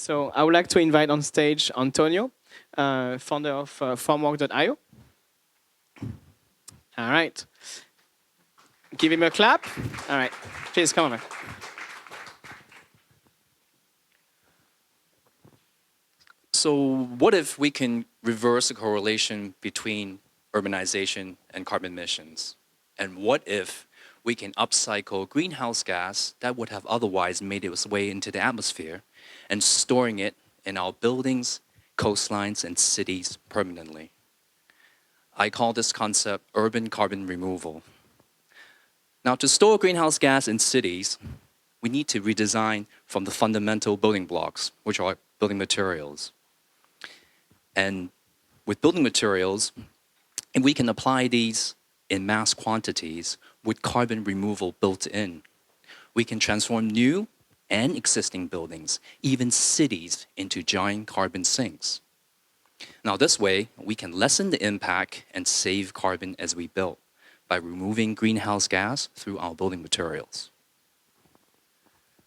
So I would like to invite on stage Antonio, founder of Formwork IO. All right. Give him a clap. All right. Please come over. So what if we can reverse the correlation between urbanization and carbon emissions? And what if we can upcycle greenhouse gas that would have otherwise made its way into the atmosphere and storing it in our buildings, coastlines, and cities permanently? I call this concept urban carbon removal. Now, to store greenhouse gas in cities, we need to redesign from the fundamental building blocks, which are building materials. And with building materials, if we can apply these in mass quantities with carbon removal built in, we can transform new and existing buildings, even cities, into giant carbon sinks. Now, this way, we can lessen the impact and save carbon as we build by removing greenhouse gas through our building materials.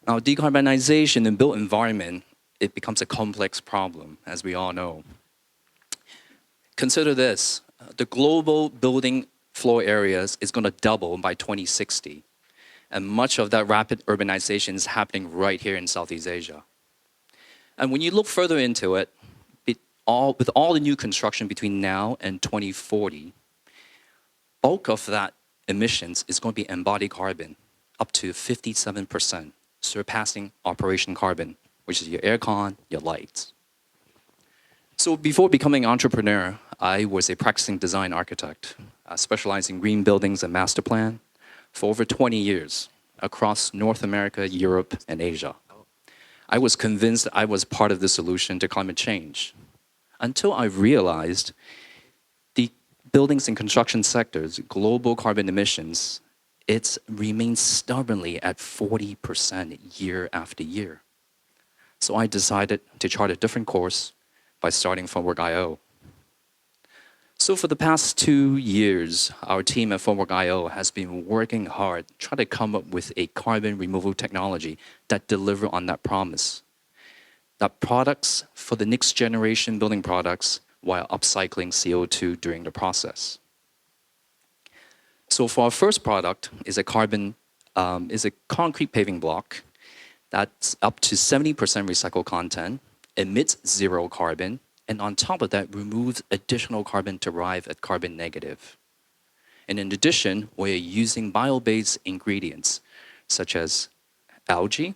Now, decarbonization in built environment, it becomes a complex problem, as we all know. Consider this, the global building floor areas is going to double by 2060. And much of that rapid urbanization is happening right here in Southeast Asia. And when you look further into it, with all the new construction between now and 2040, bulk of that emissions is going to be embodied carbon, up to 57%, surpassing operation carbon, which is your aircon, your lights. So before becoming an entrepreneur, I was a practicing design architect, specializing in green buildings and master plan for over 20 years across North America, Europe, and Asia. I was convinced I was part of the solution to climate change until I realized the buildings and construction sectors, global carbon emissions, it's remained stubbornly at 40% year after year. So I decided to chart a different course by starting Formwork IO. So for the past 2 years, our team at Formwork IO has been working hard trying to come up with a carbon removal technology that delivers on that promise. That products for the next generation building products while upcycling CO2 during the process. So for our first product is a concrete paving block that's up to 70% recycled content, emits zero carbon, and on top of that, removes additional carbon to arrive at carbon negative. And in addition, we're using bio-based ingredients such as algae,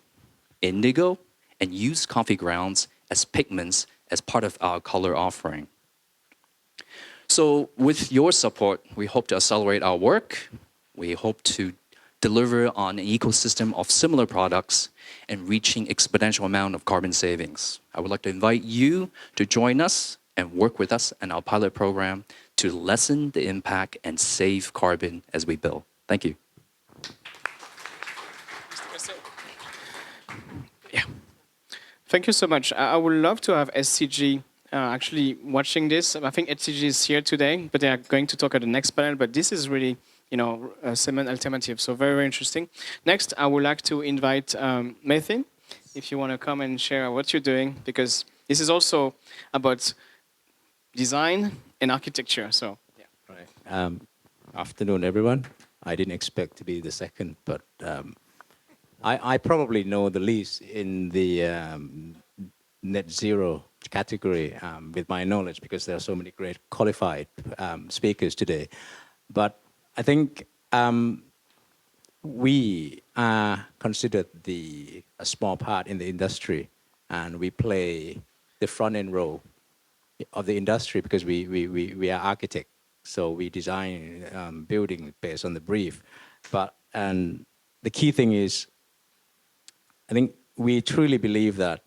indigo, and used coffee grounds as pigments as part of our color offering. So with your support, we hope to accelerate our work. We hope to deliver on an ecosystem of similar products and reaching exponential amount of carbon savings. I would like to invite you to join us and work with us in our pilot program to lessen the impact and save carbon as we build. Thank you. Yeah. Thank you so much. I would love to have SCG actually watching this. I think SCG is here today, but they are going to talk at the next panel. But this is really, a cement alternative. So very, very interesting. Next, I would like to invite Maythin, if you want to come and share what you're doing, because this is also about design and architecture. So, yeah. Right. Afternoon, everyone. I didn't expect to be the second, but I probably know the least in the net zero category with my knowledge, because there are so many great qualified speakers today. But I think we are considered a small part in the industry, and we play the front end role of the industry because we are architects. So we design building based on the brief. And the key thing is, I think we truly believe that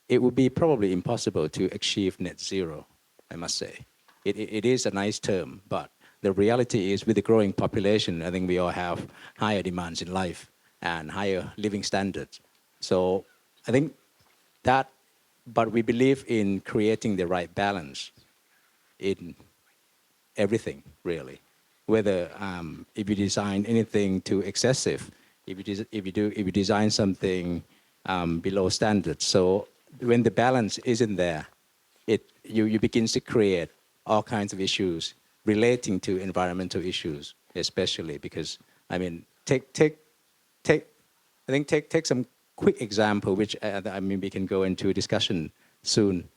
it would be probably impossible to achieve net zero, I must say. It is a nice term, but the reality is with the growing population, I think we all have higher demands in life and higher living standards. So I think that, but we believe in creating the right balance in everything, really. Whether if you design anything too excessive, if you design something below standard. So when the balance isn't there, you begin to create all kinds of issues relating to environmental issues, especially because I mean take I think take some quick example, which I mean we can go into discussion soon.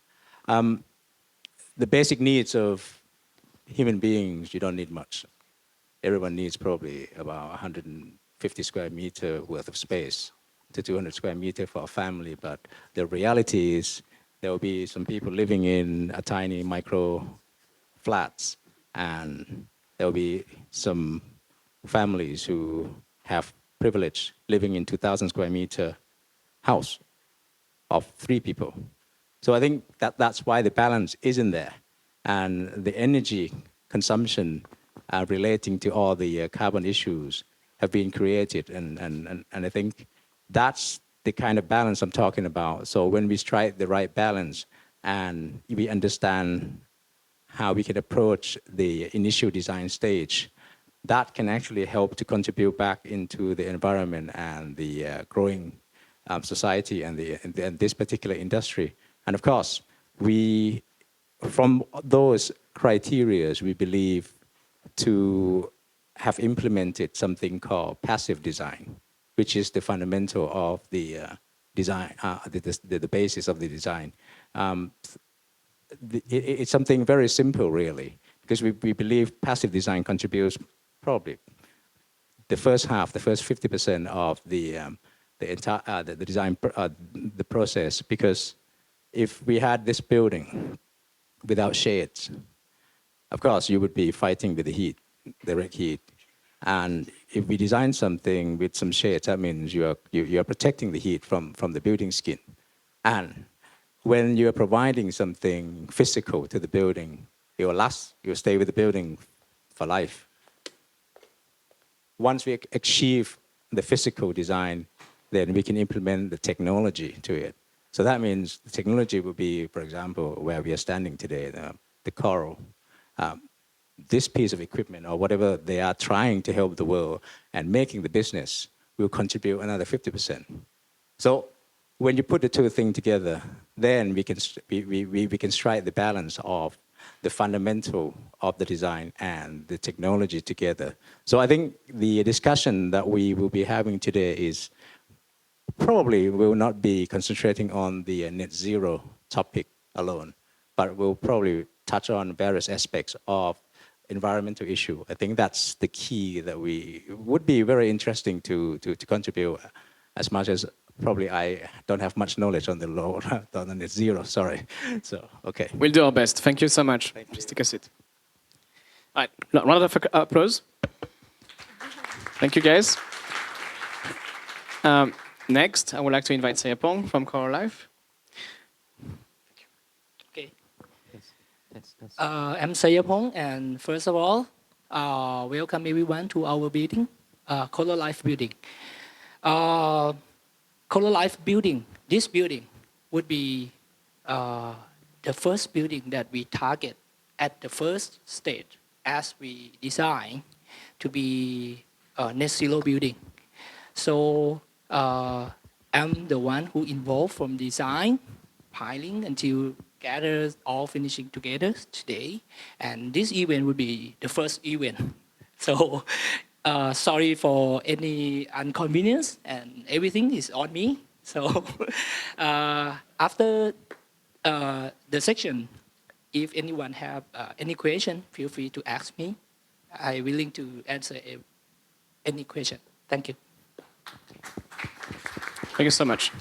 The basic needs of human beings, you don't need much. Everyone needs probably about 150 square meter worth of space to 200 square meter for a family. But the reality is there will be some people living in a tiny micro flats, and there will be some families who have privilege living in 2,000 square meter house of 3 people. So I think that's why the balance isn't there. And the energy consumption relating to all the carbon issues have been created. And I think that's the kind of balance I'm talking about. So when we strike the right balance and we understand how we can approach the initial design stage, that can actually help to contribute back into the environment and the growing society and this particular industry. And of course, we, from those criteria, we believe to have implemented something called passive design, which is the fundamental of the design, the basis of the design. It's something very simple, really, because we believe passive design contributes probably the first half, the first 50% of the entire the design the process. Because if we had this building without shades, of course you would be fighting with the heat, direct heat. And if we design something with some shades, that means you're protecting the heat from the building skin. And when you're providing something physical to the building, it will last, you'll stay with the building for life. Once we achieve the physical design, then we can implement the technology to it. So that means the technology will be, for example, where we are standing today, the coral. This piece of equipment or whatever they are trying to help the world and making the business will contribute another 50%. So when you put the two things together, then we can strike the balance of the fundamental of the design and the technology together. So I think the discussion that we will be having today is probably will not be concentrating on the net zero topic alone, but we'll probably touch on various aspects of environmental issue. I think that's the key that we would be very interesting to contribute, as much as probably I don't have much knowledge on the law, on the net zero, sorry. So, okay. We'll do our best. Thank you so much. Just take a seat. All right, round of applause. Thank you, guys. Next, I would like to invite Sayapong from Coral Life. Okay. I'm Sayapong, and first of all, welcome everyone to our building, Coral Life building. Coral Life building, this building would be the first building that we target at the first stage as we design to be a net zero building. So I'm the one who involved from design, piling until gather all finishing together today. And this event will be the first event. So sorry for any inconvenience, and everything is on me. So after the section, if anyone have any question, feel free to ask me. I'm willing to answer any question. Thank you. Thank you so much.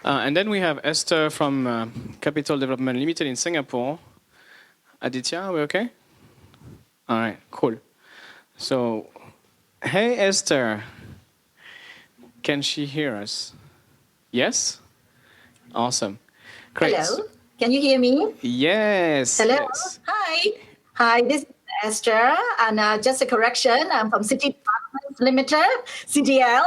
And then we have Esther from Capital Development Limited in Singapore. Aditya, are we okay? All right, cool. So, hey Esther, can she hear us? Yes? Awesome. Great. Hello, can you hear me? Yes. Hello. Yes. Hi. Hi, this is Esther, and just a correction, I'm from City Department Limited, CDL.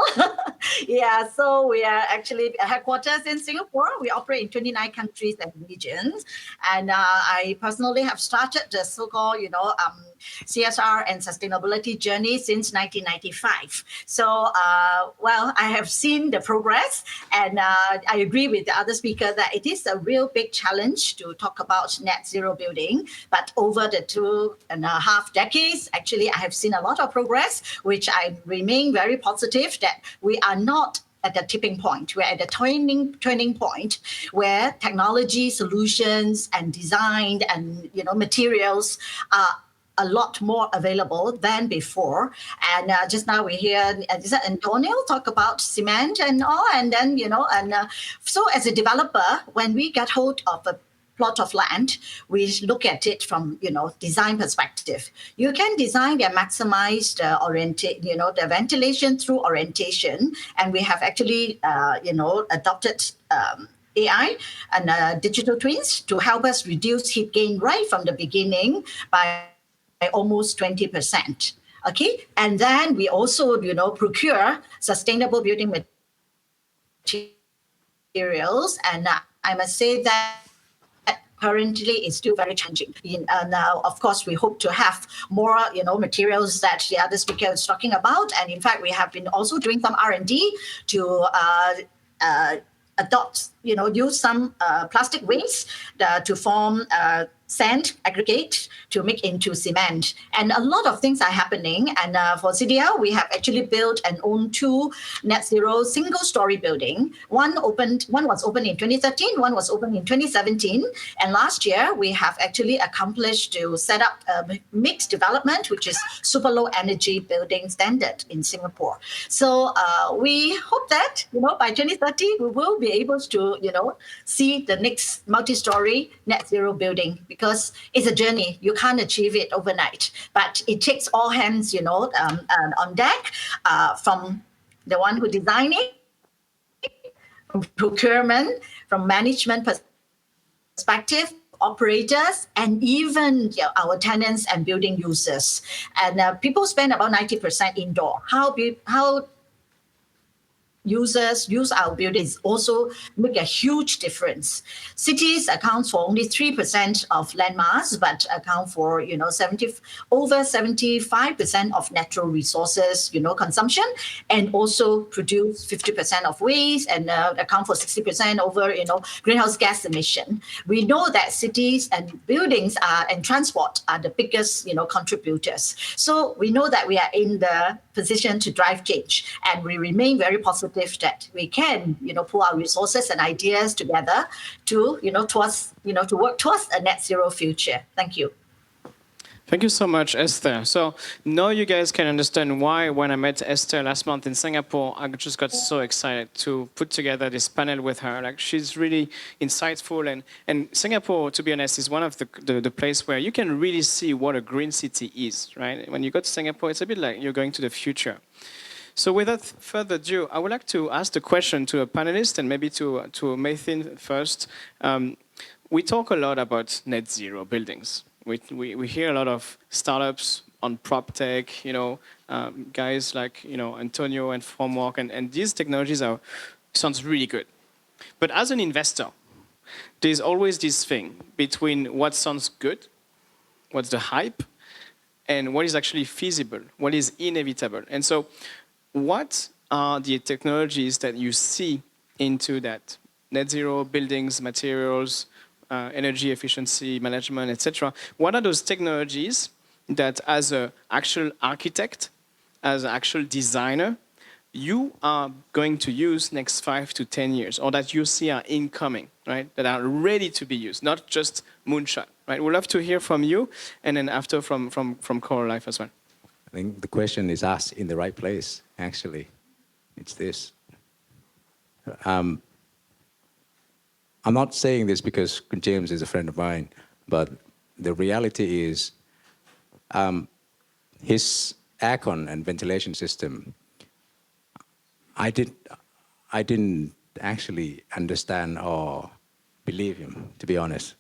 Yeah, so we are actually headquarters in Singapore. We operate in 29 countries and regions. And I personally have started the so-called, CSR and sustainability journey since 1995. So, well, I have seen the progress, and I agree with the other speaker that it is a real big challenge to talk about net zero building. But over the 2.5 decades, actually, I have seen a lot of progress, which I remain very positive that we are not at the tipping point. We're at the turning point where technology solutions and design and materials are a lot more available than before. And just now we hear Antonio talk about cement and all, and then so as a developer, when we get hold of a plot of land, we look at it from design perspective. You can design and maximize the ventilation through orientation, and we have actually adopted AI and digital twins to help us reduce heat gain right from the beginning by almost 20%. Okay, and then we also procure sustainable building materials, and I must say that currently it's still very challenging. Now, of course, we hope to have more, materials that the other speaker was talking about. And in fact, we have been also doing some R&D to adopt, use some plastic waste to form sand aggregate to make into cement. And a lot of things are happening. And for CDL, we have actually built and owned 2 net zero single story building. One was opened in 2013, one was opened in 2017. And last year, we have actually accomplished to set up a mixed development, which is super low energy building standard in Singapore. So we hope that, by 2030, we will be able to, see the next multi-story net zero building, because it's a journey. You can't achieve it overnight, but it takes all hands, on deck, from the one who designed it, from procurement, from management perspective, operators, and even our tenants and building users. And people spend about 90% indoor. How users use our buildings also make a huge difference. Cities account for only 3% of land mass, but account for over 75% of natural resources consumption, and also produce 50% of waste and account for 60% over greenhouse gas emission. We know that cities and buildings and transport are the biggest contributors. So we know that we are in the position to drive change, and we remain very positive that we can pull our resources and ideas together to to work towards a net zero future. Thank you. Thank you so much, Esther. So now you guys can understand why when I met Esther last month in Singapore, I just got so excited to put together this panel with her. Like, she's really insightful. And Singapore, to be honest, is one of the place where you can really see what a green city is, right? When you go to Singapore, it's a bit like you're going to the future. So without further ado, I would like to ask the question to a panelist, and maybe to Maythin first. We talk a lot about net zero buildings. We hear a lot of startups on prop tech, guys like Antonio and Formwork, and these technologies sounds really good. But as an investor, there's always this thing between what sounds good, what's the hype, and what is actually feasible, what is inevitable. And so, what are the technologies that you see into that net zero buildings, materials, energy efficiency management, etc.? What are those technologies that, as an actual architect, as an actual designer, you are going to use next 5 to 10 years, or that you see are incoming, right? That are ready to be used, not just moonshot, right? We'd love to hear from you, and then after from Coral Life as well. I think the question is asked in the right place, actually. It's this. I'm not saying this because James is a friend of mine, but the reality is his aircon and ventilation system, I didn't actually understand or believe him, to be honest,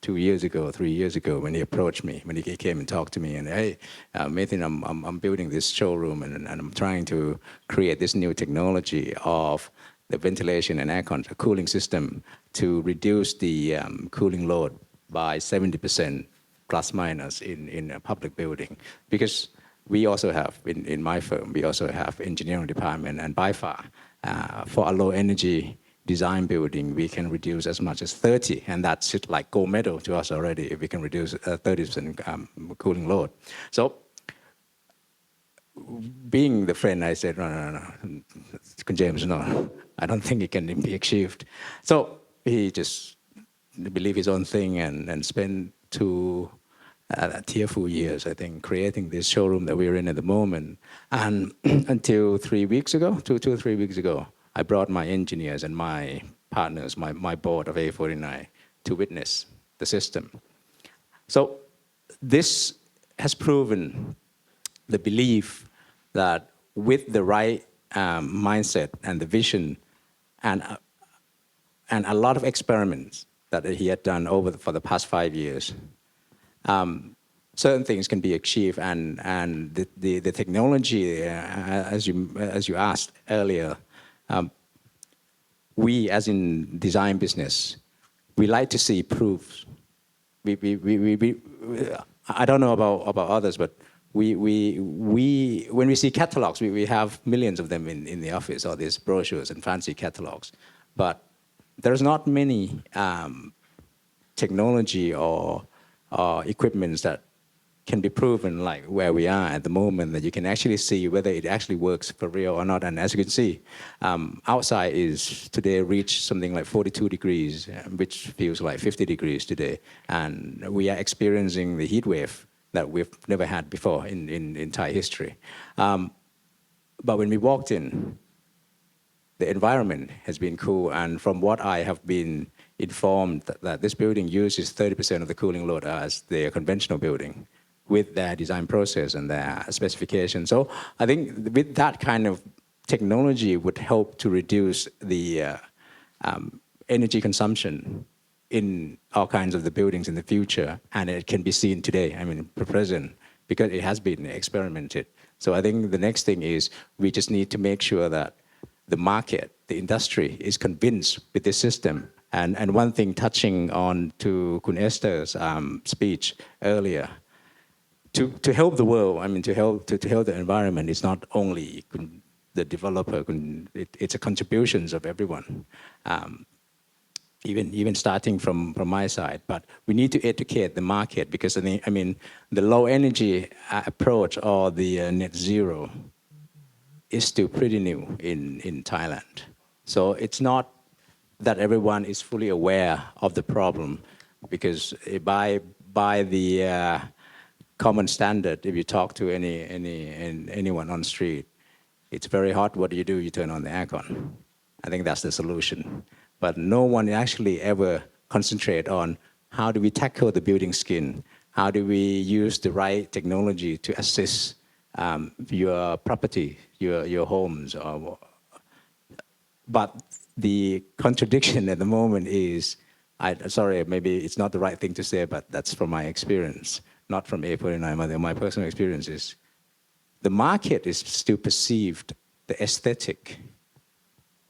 2 years ago, 3 years ago, when he approached me, when he came and talked to me, and hey, Maythin, I'm building this showroom, and I'm trying to create this new technology of the ventilation and cooling system to reduce the cooling load by 70% plus minus in a public building. Because we also have, in my firm, we also have engineering department, and by far, for a low energy design building, we can reduce as much as 30, and that's it, like gold medal to us already if we can reduce 30% cooling load. So, being the friend, I said, no, James, no, I don't think it can be achieved. So he just believed his own thing and spent 2 tearful years, I think, creating this showroom that we're in at the moment. And until 3 weeks ago, 2 or 3 weeks ago, I brought my engineers and my partners, my board of A49, to witness the system. So this has proven the belief that with the right mindset and the vision and a lot of experiments that he had done for the past 5 years, certain things can be achieved, and the technology, as you asked earlier, we as in design business, we like to see proofs. I don't know about others, but when we see catalogs, we have millions of them in the office, or these brochures and fancy catalogs, but there's not many technology or equipments that can be proven, like where we are at the moment, that you can actually see whether it actually works for real or not. And as you can see, outside is today reached something like 42 degrees, which feels like 50 degrees today. And we are experiencing the heat wave that we've never had before in Thai history. But when we walked in, the environment has been cool. And from what I have been informed, that this building uses 30% of the cooling load as the conventional building, with their design process and their specification. So I think with that kind of technology would help to reduce the energy consumption in all kinds of the buildings in the future, and it can be seen today, I mean, present, because it has been experimented. So I think the next thing is we just need to make sure that the market, the industry, is convinced with this system. And one thing, touching on to Kun Esther's speech earlier, to help the world, I mean, to help the environment, it's not only the developer, it's a contributions of everyone, even starting from my side. But we need to educate the market, because I mean, the low energy approach, or the net zero, is still pretty new in Thailand. So it's not that everyone is fully aware of the problem, because by the common standard, if you talk to anyone on the street, it's very hot. What do? You turn on the aircon. I think that's the solution. But no one actually ever concentrate on how do we tackle the building skin? How do we use the right technology to assist your property, your homes? But the contradiction at the moment is, sorry, maybe it's not the right thing to say, but that's from my experience, not from A49, my personal experience is, the market is still perceived the aesthetic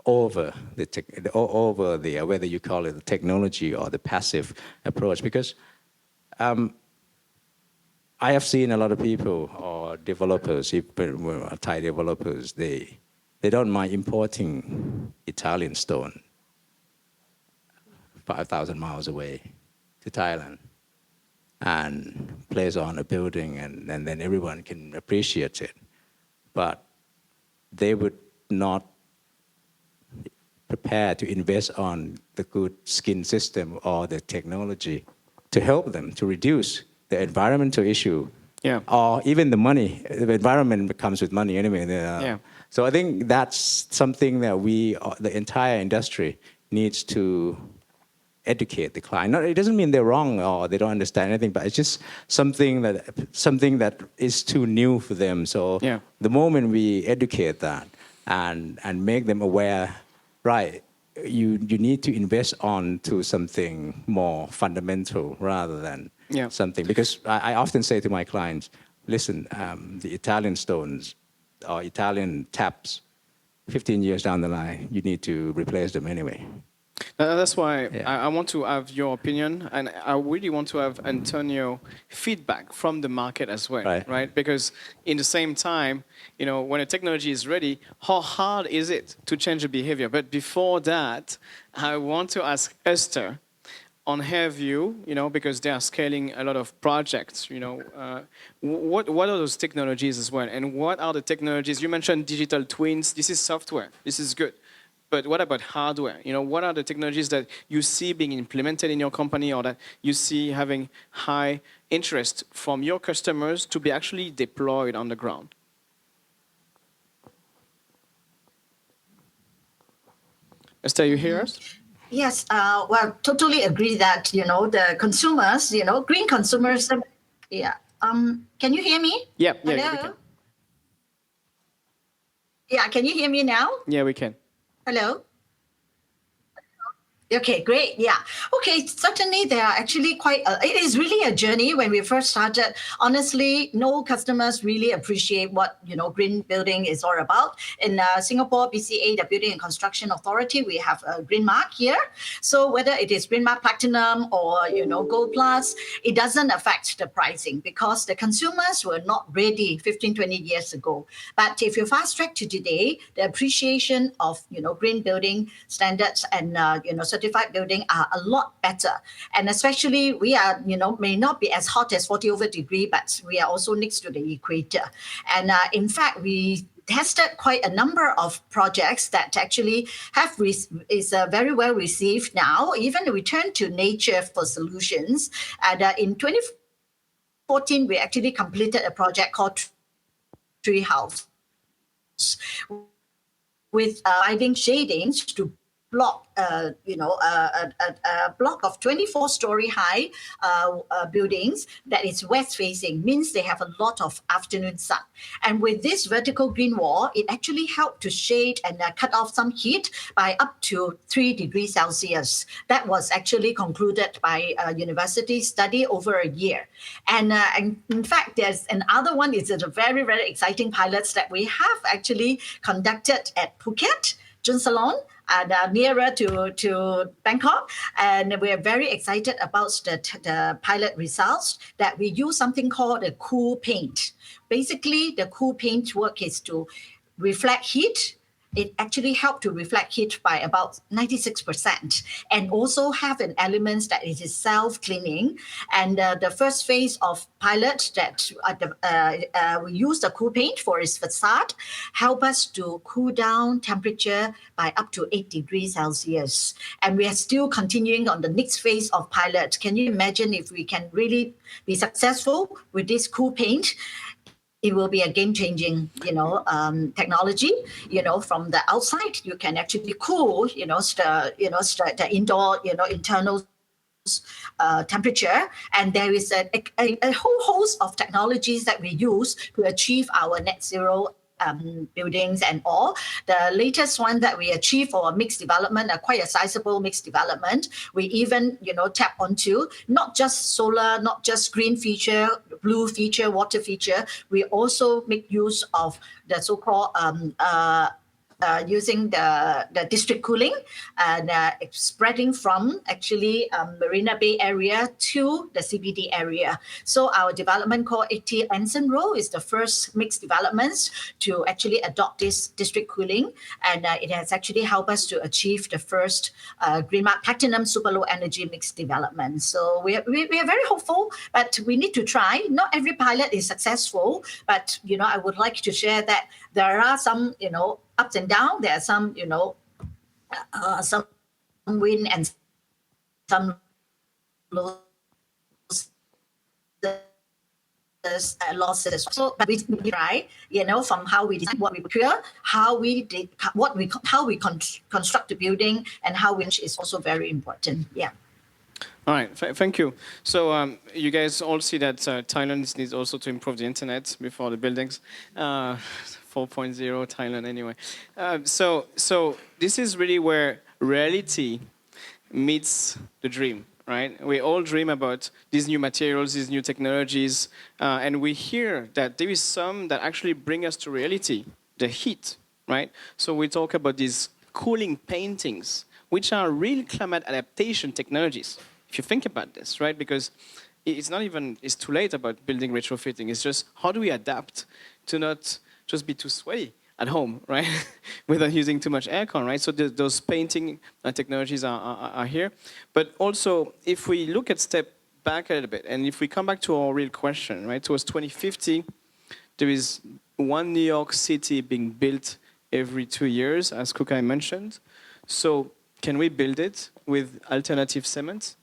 over the whether you call it the technology or the passive approach. Because I have seen a lot of people or developers, Thai developers, they don't mind importing Italian stone 5,000 miles away to Thailand and place on a building, and then everyone can appreciate it. But they would not prepare to invest on the good skin system or the technology to help them to reduce the environmental issue. Yeah. Or even the money. The environment comes with money anyway. Yeah. So I think that's something that the entire industry needs to educate the client. It doesn't mean they're wrong or they don't understand anything, but it's just something that is too new for them. So the moment we educate that and make them aware, right, you need to invest on to something more fundamental rather than Yeah. something. Because I often say to my clients, listen, the Italian stones or Italian taps, 15 years down the line, you need to replace them anyway. That's why Yeah. I want to have your opinion, and I really want to have Antonio feedback from the market as well, Right. Because in the same time, when a technology is ready, how hard is it to change the behavior? But before that, I want to ask Esther on her view, because they are scaling a lot of projects, what are those technologies as well? And what are the technologies? You mentioned digital twins. This is software. This is good. But what about hardware? What are the technologies that you see being implemented in your company or that you see having high interest from your customers to be actually deployed on the ground? Esther, you hear us? Yes, well, totally agree that, the consumers, green consumers, yeah. Can you hear me? Yeah, we Hello? can. Yeah, can you hear me now? Yeah, we can. Hello? Okay, great. Yeah. Okay, certainly there are actually it is really a journey. When we first started, honestly, no customers really appreciate what, green building is all about. In Singapore, BCA, the Building and Construction Authority, we have a green mark here. So whether it is green mark platinum or, gold plus, it doesn't affect the pricing because the consumers were not ready 15, 20 years ago. But if you fast track to today, the appreciation of, green building standards and, certified building are a lot better. And especially we are, may not be as hot as 40 over degree, but we are also next to the equator. And in fact, we tested quite a number of projects that actually is very well received now. Even we turn to nature for solutions. And in 2014, we actually completed a project called Tree House with providing shadings to block, a block of 24-story high buildings that is west facing, means they have a lot of afternoon sun. And with this vertical green wall, it actually helped to shade and cut off some heat by up to 3 degrees Celsius. That was actually concluded by a university study over a year. And in fact, there's another one. It's a very, very exciting pilots that we have actually conducted at Phuket, Junsalon, and nearer to Bangkok. And we're very excited about the pilot results that we use something called a cool paint. Basically, the cool paint work is to reflect heat. It actually helped to reflect heat by about 96% and also have an element that it is self-cleaning. And the first phase of pilot that we use the cool paint for its facade help us to cool down temperature by up to 8 degrees Celsius. And we are still continuing on the next phase of pilot. Can you imagine if we can really be successful with this cool paint? It will be a game-changing, technology. From the outside, you can actually cool, the indoor, internal temperature. And there is a whole host of technologies that we use to achieve our net zero buildings and all. The latest one that we achieved for mixed development, quite a sizable mixed development. We even, tap onto not just solar, not just green feature, blue feature, water feature. We also make use of the so-called using the district cooling and spreading from actually Marina Bay area to the CBD area. So our development called 80 Anson Row is the first mixed developments to actually adopt this district cooling. And it has actually helped us to achieve the first Green Mark Platinum super low energy mixed development. So we are very hopeful, but we need to try. Not every pilot is successful, but I would like to share that there are some ups and downs. There are some some win and some losses. So but we try, from how we design what we procure, how we construct the building, and how which is also very important. Yeah. All right, thank you. So you guys all see that Thailand needs also to improve the internet before the buildings. 4.0 Thailand anyway. So this is really where reality meets the dream, right? We all dream about these new materials, these new technologies, and we hear that there is some that actually bring us to reality, the heat, right? So we talk about these cooling paintings, which are real climate adaptation technologies. If you think about this, right? Because it's not even, it's too late about building retrofitting. It's just how do we adapt to not just be too sweaty at home, right? Without using too much aircon, right? So those painting technologies are here. But also, if we look at step back a little bit, and if we come back to our real question, right? Towards 2050, there is one New York City being built every 2 years, as Kukai mentioned. So can we build it with alternative cement?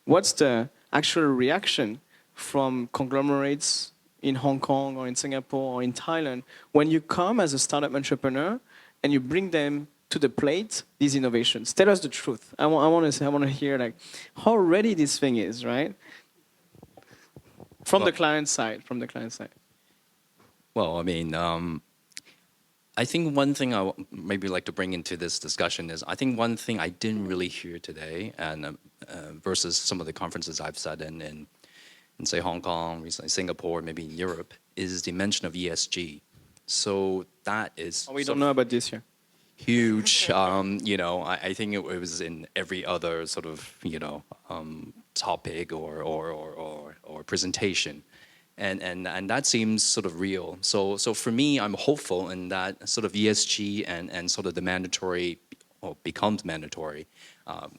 What's the actual reaction from conglomerates in Hong Kong or in Singapore or in Thailand when you come as a startup entrepreneur and you bring them to the plate these innovations? Tell us the truth. I want to hear like how ready this thing is, right? From the client side. Well, I mean, I think one thing I maybe like to bring into this discussion is I think one thing I didn't really hear today, and versus some of the conferences I've sat in say Hong Kong, recently Singapore, maybe in Europe, is the mention of ESG. So that is we don't know about this here. Huge. I think it was in every other sort of topic or presentation. And that seems sort of real. So for me, I'm hopeful in that sort of ESG and sort of the mandatory, or becomes mandatory,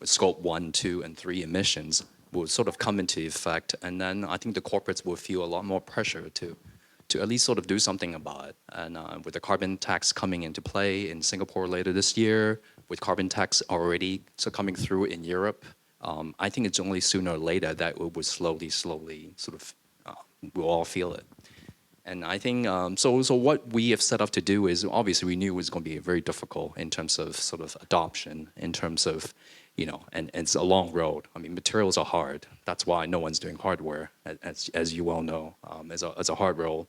with scope 1, 2, and 3 emissions will sort of come into effect. And then I think the corporates will feel a lot more pressure to at least sort of do something about it. And with the carbon tax coming into play in Singapore later this year, with carbon tax already coming through in Europe, I think it's only sooner or later that it would slowly sort of we'll all feel it. And I think, so what we have set up to do is, obviously we knew it was going to be very difficult in terms of sort of adoption, in terms of, and it's a long road. I mean, materials are hard. That's why no one's doing hardware, as you well know, as a hard role.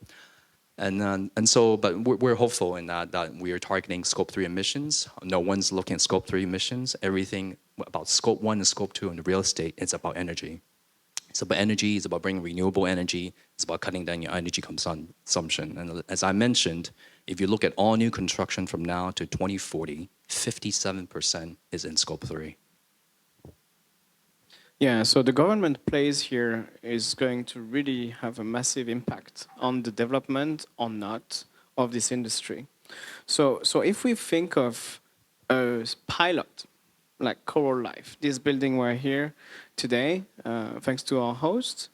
But we're hopeful in that we are targeting scope 3 emissions. No one's looking at scope 3 emissions. Everything about scope 1 and scope 2 in the real estate, it's about energy. It's about energy, it's about bringing renewable energy, it's about cutting down your energy consumption. And as I mentioned, if you look at all new construction from now to 2040, 57% is in scope 3. Yeah, so the government plays here is going to really have a massive impact on the development or not of this industry. So if we think of a pilot, like Coral Life, this building we're here today, thanks to our host,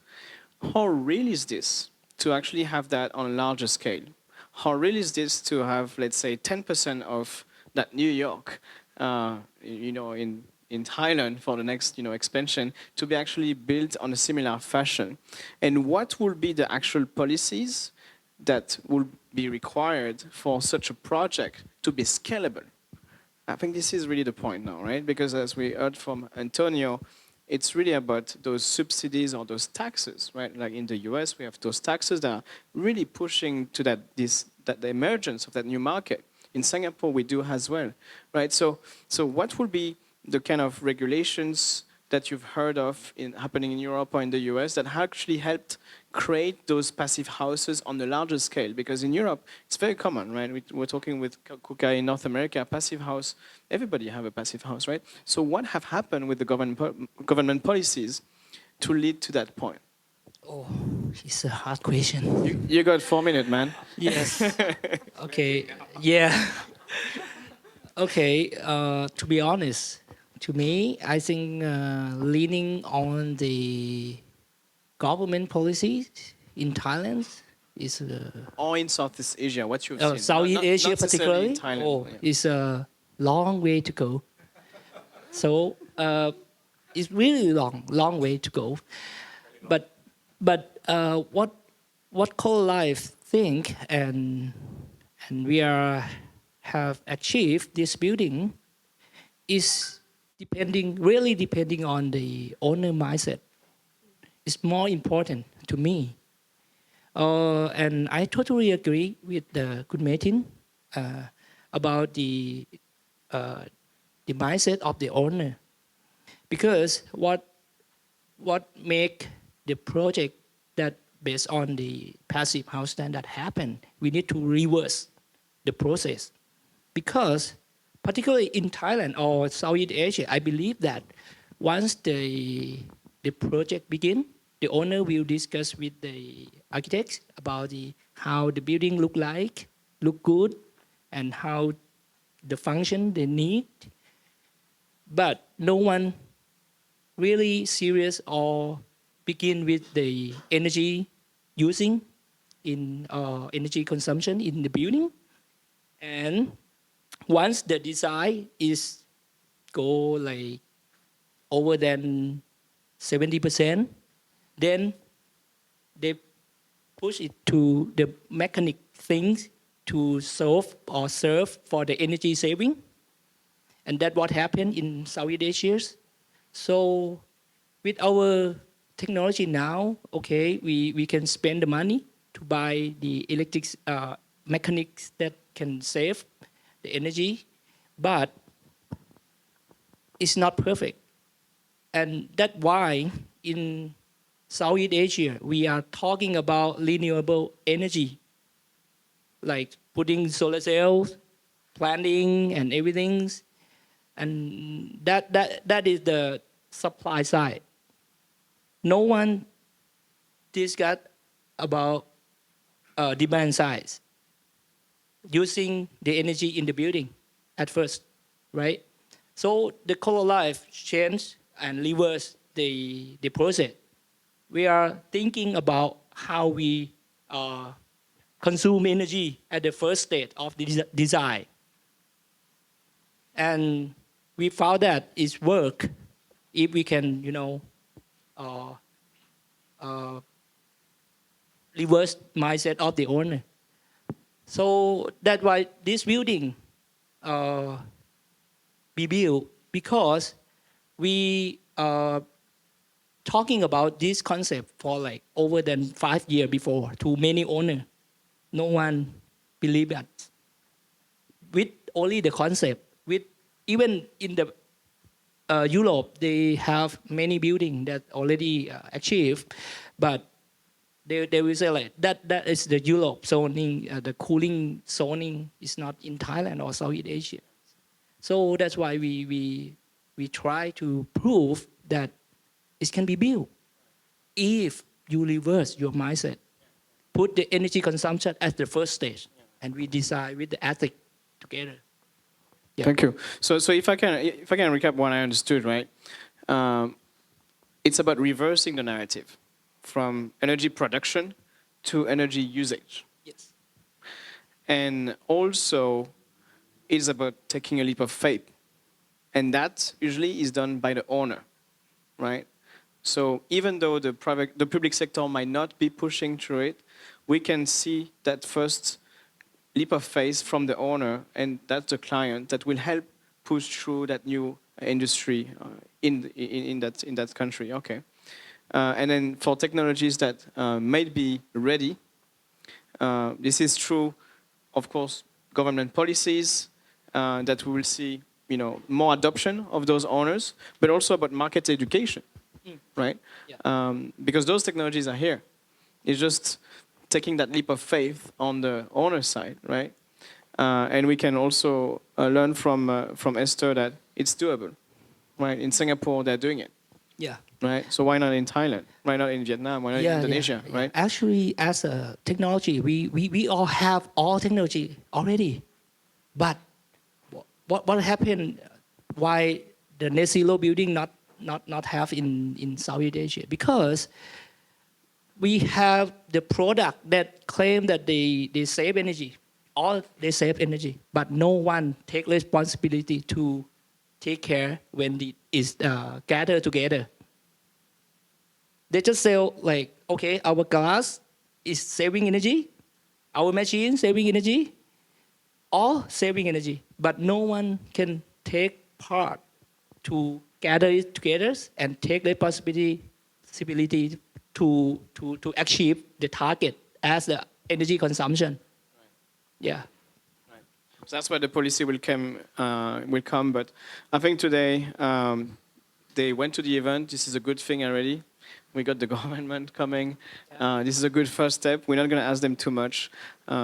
how real is this to actually have that on a larger scale? How real is this to have, let's say, 10% of that New York, in Thailand for the next, expansion to be actually built on a similar fashion? And what will be the actual policies that will be required for such a project to be scalable? I think this is really the point now, right? Because as we heard from Antonio, it's really about those subsidies or those taxes, right? Like in the US, we have those taxes that are really pushing to that the emergence of that new market. In Singapore, we do as well, right? So what will be the kind of regulations that you've heard of happening in Europe or in the US that actually helped create those passive houses on a larger scale? Because in Europe, it's very common, right? We're talking with Kukai in North America, passive house, everybody have a passive house, right? So what have happened with the government policies to lead to that point? Oh, it's a hard question. You got 4 minutes, man. Yes. Okay. Yeah. Okay. To be honest, to me, I think leaning on the government policies in Thailand is or in Southeast Asia, what you've seen? Southeast Asia not necessarily in particularly. Thailand. Is a long way to go. So it's really long way to go. But what Coral Life think and we have achieved this building is really depending on the owner mindset. It's more important to me. And I totally agree with the good Maythin about the the mindset of the owner. Because what make the project that based on the passive house standard happen, we need to reverse the process. Because particularly in Thailand or Southeast Asia, I believe that once the project begin, the owner will discuss with the architects about how the building look good, and how the function they need. But no one really serious or begin with the energy using in energy consumption in the building. And once the design is go like over than 70%, then they push it to the mechanic things to solve or serve for the energy saving. And that's what happened in Southeast Asia. So with our technology now, okay, we can spend the money to buy the electric mechanics that can save the energy, but it's not perfect. And that's why in Southeast Asia, we are talking about renewable energy, like putting solar cells, planting and everything. And that is the supply side. No one discuss about demand side, using the energy in the building at first, right? So the color life change and reverse the process. We are thinking about how we consume energy at the first stage of the design. And we found that it's work if we can, reverse mindset of the owner. So that's why this building be built, because we talking about this concept for like over than 5 years before to many owners. No one believe that. With only the concept, with even in the Europe, they have many buildings that already achieved, but they will say like that is the Europe zoning, the cooling zoning is not in Thailand or Southeast Asia. So that's why we try to prove that it can be built if you reverse your mindset, put the energy consumption at the first stage, and we decide with the ethic together. Yeah. Thank you. So if I can recap what I understood, right? It's about reversing the narrative from energy production to energy usage. Yes. And also, it's about taking a leap of faith. And that usually is done by the owner, right? So even though the public sector might not be pushing through it, we can see that first leap of faith from the owner, and that's the client that will help push through that new industry in that country. Okay. And then for technologies that might be ready, this is true, of course, government policies that we will see, more adoption of those owners, but also about market education, right? Yeah. Because those technologies are here. It's just taking that leap of faith on the owner side, right? And we can also learn from Esther that it's doable, right? In Singapore, they're doing it. Yeah. Right. So why not in Thailand? Why not in Vietnam? Why not in Indonesia? Yeah. Right. Actually, as a technology, we all have all technology already, but what happened? Why the net zero building not have in Southeast Asia? Because we have the product that claim that they save energy, all they save energy, but no one take responsibility to take care when it is gathered together. They just say like, okay, our glass is saving energy, our machine saving energy, all saving energy, but no one can take part to gather it together and take responsibility to achieve the target as the energy consumption. Right. Yeah. Right. That's where the policy will come. But I think today they went to the event. This is a good thing already. We got the government coming. This is a good first step. We're not going to ask them too much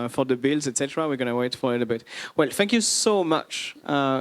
for the bills, etc. We're going to wait for a little bit. Well, thank you so much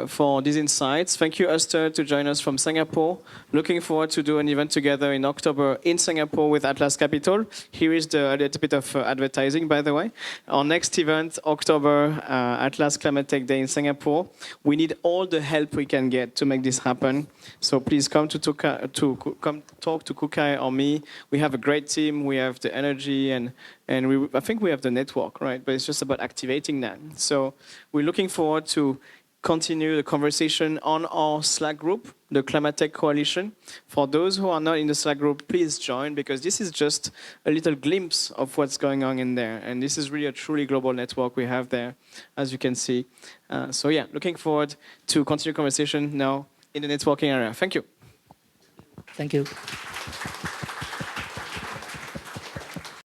for these insights. Thank you, Esther, to join us from Singapore. Looking forward to do an event together in October in Singapore with Atlas Capital. Here is a little bit of advertising, by the way. Our next event, October, Atlas Climate Tech Day in Singapore. We need all the help we can get to make this happen. So please come come talk to Kukai or me. We have a great team. We have the energy and I think we have the network, right? But it's just about activating that. So we're looking forward to continue the conversation on our Slack group, the Climate Tech Coalition. For those who are not in the Slack group, please join, because this is just a little glimpse of what's going on in there. And this is really a truly global network we have there, as you can see. So yeah, looking forward to continue conversation now in the networking area. Thank you. Thank you.